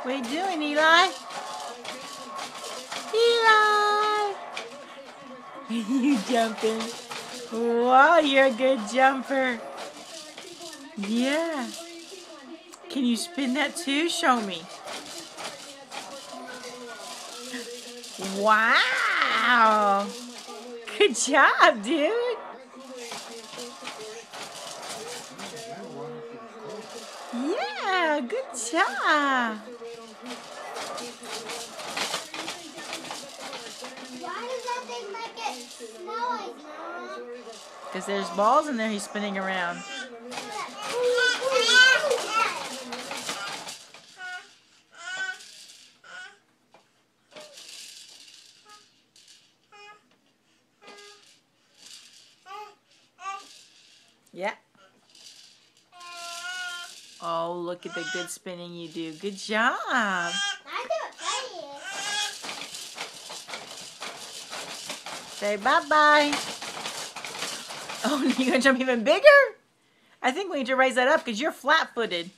What are you doing, Eli? Eli! You jumping. Wow, you're a good jumper. Yeah. Can you spin that too? Show me. Wow. Good job, dude. Yeah, good job. Why does that thing make it noise, Mom? Because there's balls in there he's spinning around. Yeah. Oh, look at the good spinning you do. Good job. I do it fast. Say bye-bye. Oh, you're going to jump even bigger? I think we need to raise that up because you're flat-footed.